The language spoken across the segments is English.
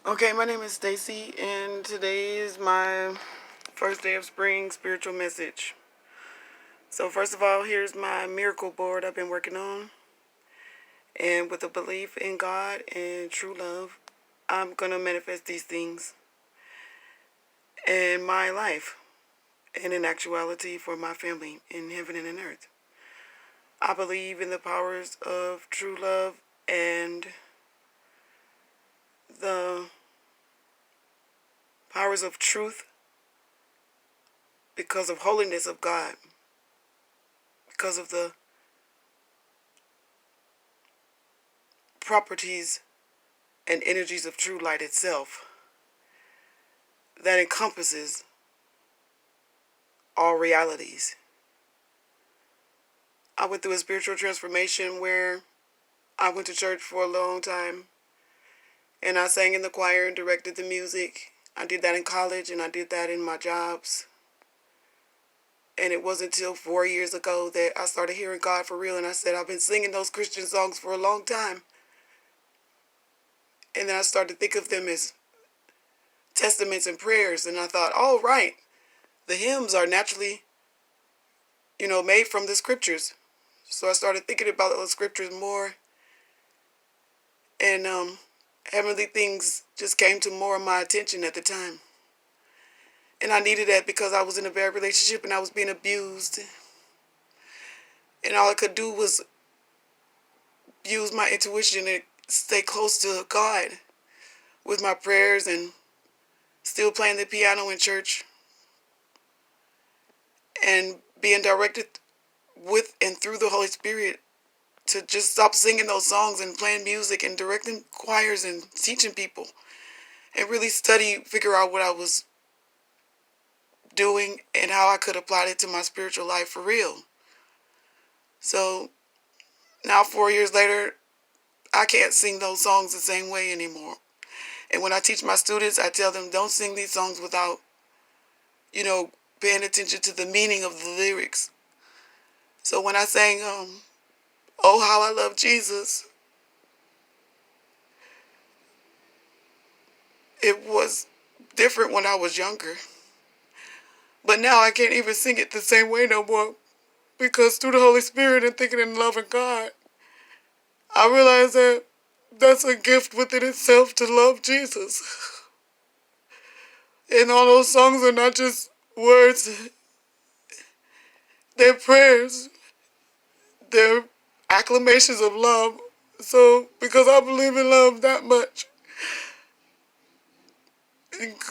Okay, my name is Stacy, and today is my first day of spring spiritual message. So, first of all, here's my miracle board I've been working on. And with a belief in God and true love, I'm going to manifest these things in my life and in actuality for my family in heaven and in earth. I believe in the powers of true love and the powers of truth because of holiness of God, because of the properties and energies of true light itself that encompasses all realities. I went through a spiritual transformation where I went to church for a long time and I sang in the choir and directed the music. I did that in college and I did that in my jobs. And it wasn't until 4 years ago that I started hearing God for real, and I said, I've been singing those Christian songs for a long time. And then I started to think of them as testaments and prayers, and I thought, oh, right, the hymns are naturally, made from the scriptures. So I started thinking about those scriptures more, and heavenly things just came to more of my attention at the time. And I needed that because I was in a bad relationship and I was being abused. And all I could do was use my intuition and stay close to God with my prayers and still playing the piano in church and being directed with and through the Holy Spirit to just stop singing those songs and playing music and directing choirs and teaching people and really figure out what I was doing and how I could apply it to my spiritual life for real. So now 4 years later, I can't sing those songs the same way anymore. And when I teach my students, I tell them don't sing these songs without, paying attention to the meaning of the lyrics. So when I sang, Oh, How I Love Jesus, it was different when I was younger. But now I can't even sing it the same way no more because through the Holy Spirit and thinking and loving God, I realize that that's a gift within itself to love Jesus. And all those songs are not just words, they're prayers, they're acclamations of love. So, because I believe in love that much,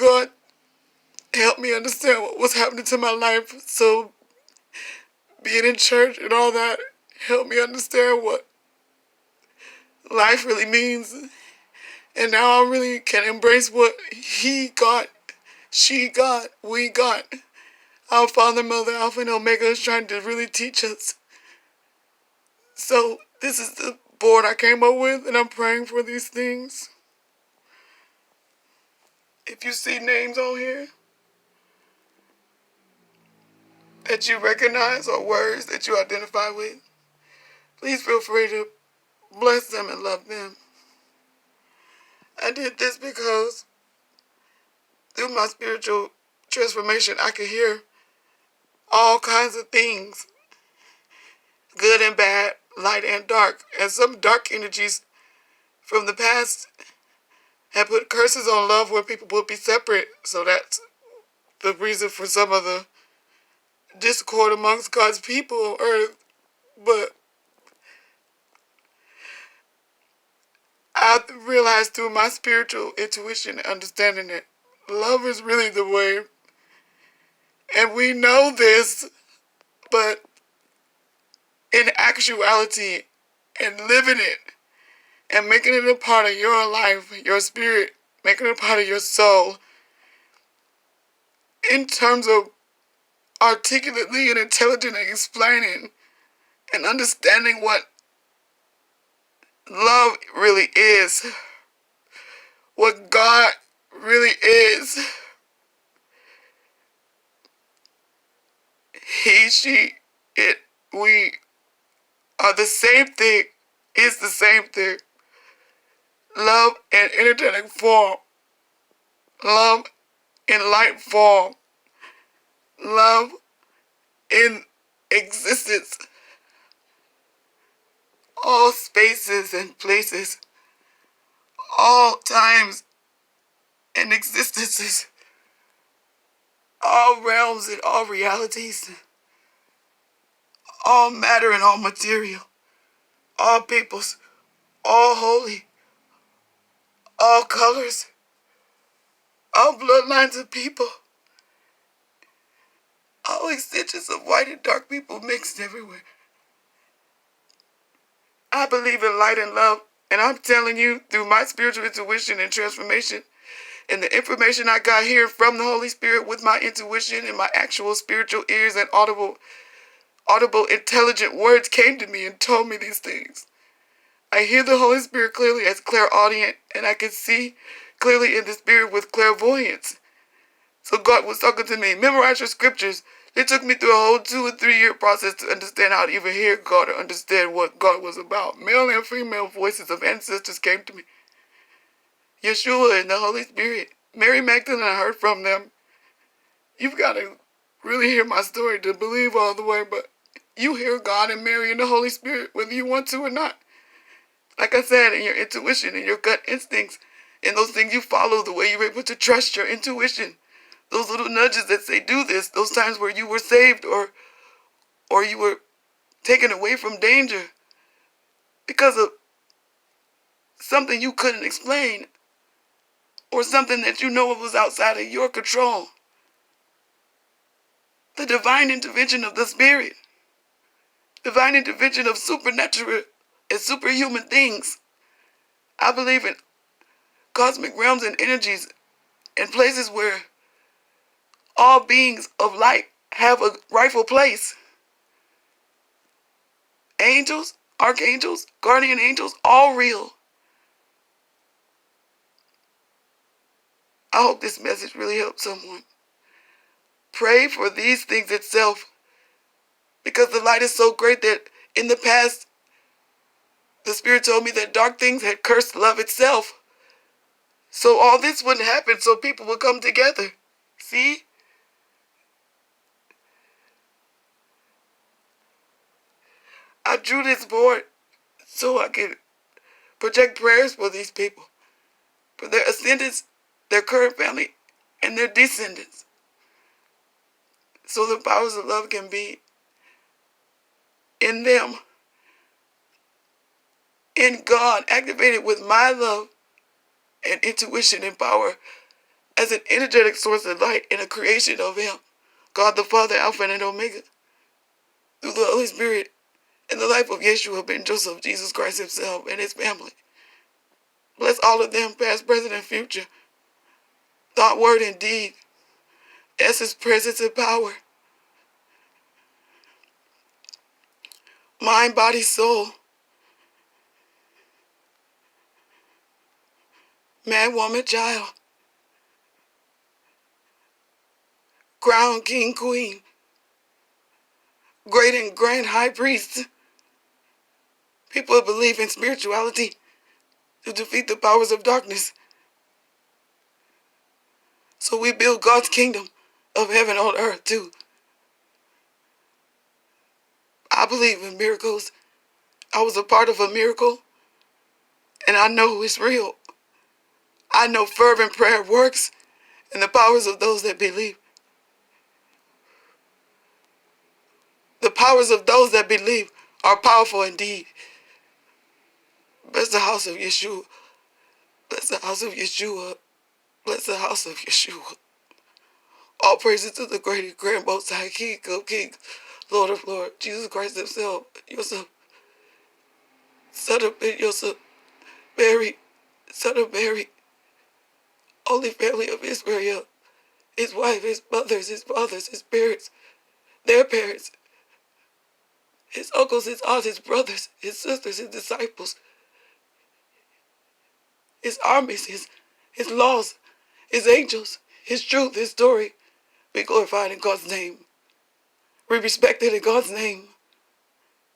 God helped me understand what was happening to my life. So, being in church and all that helped me understand what life really means. And now I really can embrace what he got, she got, we got. Our Father, Mother, Alpha, and Omega is trying to really teach us. So this is the board I came up with, and I'm praying for these things. If you see names on here that you recognize or words that you identify with, please feel free to bless them and love them. I did this because through my spiritual transformation, I could hear all kinds of things, good and bad, light and dark. And some dark energies from the past have put curses on love where people would be separate. So that's the reason for some of the discord amongst God's people on earth. But I realized through my spiritual intuition and understanding that love is really the way. And we know this, but in actuality and living it and making it a part of your life, your spirit, making it a part of your soul, in terms of articulately and intelligently explaining and understanding what love really is, what God really is. He, she, it, we are the same thing, is the same thing. Love in energetic form love in light form, love in existence, all spaces and places, all times and existences, all realms and all realities, all matter and all material, all peoples, all holy, all colors, all bloodlines of people, all extensions of white and dark people mixed everywhere. I believe in light and love, and I'm telling you through my spiritual intuition and transformation and the information I got here from the Holy Spirit with my intuition and my actual spiritual ears and audible, intelligent words came to me and told me these things. I hear the Holy Spirit clearly as clairaudient, and I can see clearly in the Spirit with clairvoyance. So God was talking to me. Memorize your scriptures. It took me through a whole 2 or 3 year process to understand how to even hear God or understand what God was about. Male and female voices of ancestors came to me. Yeshua and the Holy Spirit. Mary Magdalene, I heard from them. You've got to really hear my story to believe all the way, but you hear God and Mary and the Holy Spirit whether you want to or not. Like I said, in your intuition and your gut instincts, and those things you follow, the way you're able to trust your intuition. Those little nudges that say do this, those times where you were saved or you were taken away from danger because of something you couldn't explain or something that you know was outside of your control. The divine intervention of the Spirit, divine intervention of supernatural and superhuman things. I believe in cosmic realms and energies and places where all beings of light have a rightful place. Angels, archangels, guardian angels, all real. I hope this message really helps someone. Pray for these things itself, because the light is so great that in the past, the Spirit told me that dark things had cursed love itself. So all this wouldn't happen, so people would come together. See? I drew this board so I could project prayers for these people, for their ascendants, their current family, and their descendants. So the powers of love can be in them, in God, activated with my love and intuition and power as an energetic source of light in a creation of Him, God the Father, Alpha and Omega, through the Holy Spirit, in the life of Yeshua ben Joseph, Jesus Christ Himself, and His family. Bless all of them, past, present, and future. Thought, word, and deed. Essence, presence, and power. Mind, body, soul. Man, woman, child. Crown, king, queen. Great and grand high priest. People who believe in spirituality to defeat the powers of darkness. So we build God's kingdom of heaven on earth too. I believe in miracles. I was a part of a miracle, and I know it's real. I know fervent prayer works, and the powers of those that believe. The powers of those that believe are powerful indeed. Bless the house of Yeshua. Bless the house of Yeshua. Bless the house of Yeshua. All praises to the great and grand most high King of kings, Lord of lords, Jesus Christ Himself, Yosef, son of Ben Yosef, Mary, son of Mary, only family of Israel, His wife, His mothers, His fathers, His parents, their parents, His uncles, His aunts, His brothers, His sisters, His disciples, His armies, His laws, His angels, His truth, His story, be glorified in God's name. Be respected in God's name.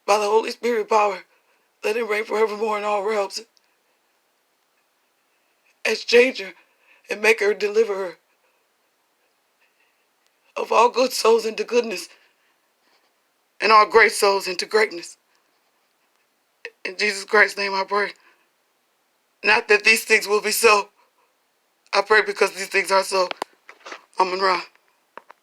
By the Holy Spirit power, let Him reign forevermore in all realms. As changer and make her a deliverer of all good souls into goodness and all great souls into greatness. In Jesus Christ's name I pray. Not that these things will be so. I pray because these things are so. Amen. Ra.